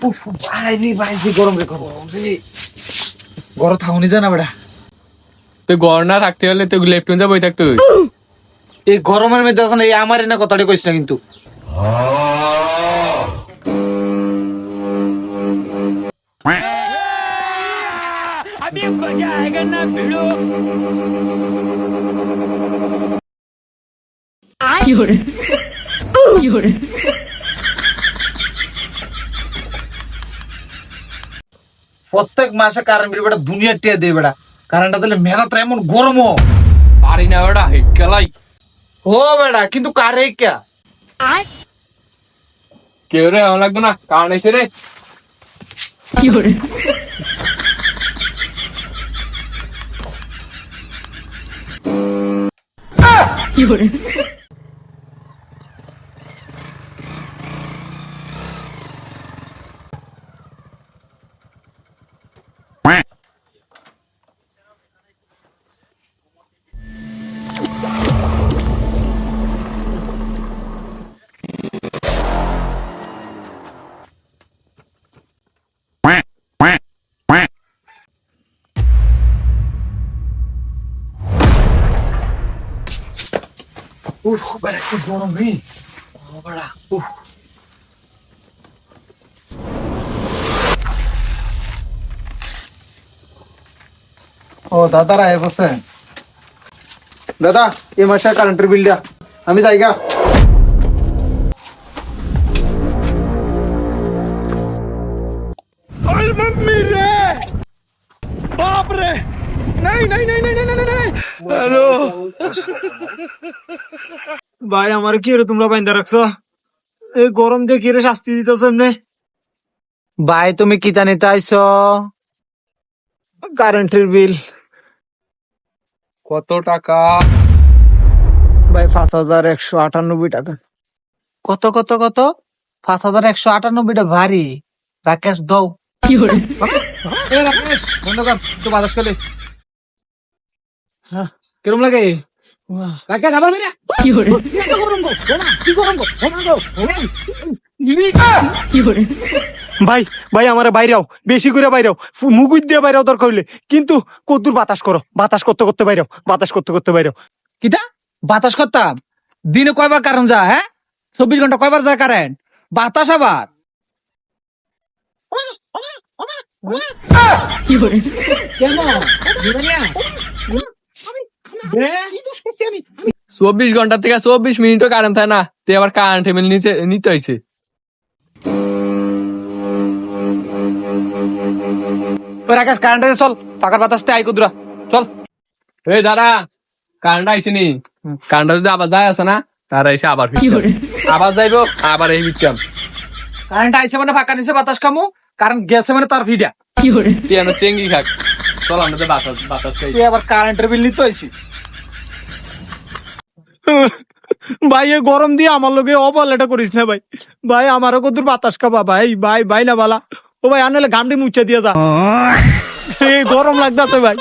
উফ ভাই রে ভাই যে গরম রে গরম রে গরম থাকুনি জানা বেটা তুই গড় না থাকতে হলে তুই লেফটন যা বই থাকতে হই। এই গরমের মধ্যে আছে না এই আমার না কথাটা কইছ না কিন্তু প্রত্যেক মাসে কারেন্ট বিল বেটা দুনিয়া টিয়া দেয় বেটা কারেন্টটা দিলে মেঘাত এমন গরম পারি না বেটা হেকেলাই ও বেটা কিন্তু কারে কে কেউ রে এমন লাগবে না কারণ এসে রে উফ বেটা কি গরম রে ও বেটা উফ ও দাদারা এ বসে দাদা এই মাসে কারেন্টের বিল দিয়া আমি যাইগা ভাই আমার কি রে তোমরা বাইন্দা রাখছো এই গরম দিয়ে কি রে শাস্তি দিতেছ এমনি ভাই তুমি কিতা নিতে আইছো কারেন্টের বিল কত টাকা ভাই 5198 টাকা কত কত কত 5198টা ভারী রাকেশ দাও এ রাকেশ বন্ধ কর একটু বাতাস করলে হ্যাঁ কিরম লাগে রাকেশ আবার মেরা কি গরম গো কি গরম গো ভাই ভাই আমার বাইরেও বেশি করে বাইরেও মুগুই দিয়ে বাইরেও দরকার হইলে কিন্তু কদ্দুর বাতাস করো বাতাস করতে করতে বাইরেও বাতাস করতে করতে বাইরেও কিতা বাতাস করতাম দিনে কয়বার কারেন্ট যায় হ্যাঁ 24 ঘন্টা কয়বার যায় কারেন্ট বাতাস আবার কেন 24 ঘন্টা থেকে 24 মিনিটও কারেন্ট থাকে না তুই আবার কারেন্ট টেবিল নিতে হয়েছে রাকেশ কারেন্ট চল পাকার বাতাস আই কুদরা চল এই দাদা কারেন্ট আইসি নি কারেন্ট যদি আবার যায় আছে না তারা এসে আবার আবার যাইবো আবার এই বিক্রাম কারেন্ট আইছে মানে ফাঁকা নিচে বাতাস কামু কারেন্ট গেছে মানে তার ফিডা তুই আমার চেঙ্গি খাক চল আমরা তো বাতাস বাতাস খাই তুই আবার কারেন্টের বিল নিতে হয়েছি ভাই এই গরম দিয়ে আমার লগে অবহেলাটা করিস না ভাই ভাই আমারও কদ্দুর বাতাস খাবা ভাই ভাই ভাই না বালা ও ভাই আনলে গান দিয়ে মুছে দিয়ে যা এই গরম লাগতাছে ভাই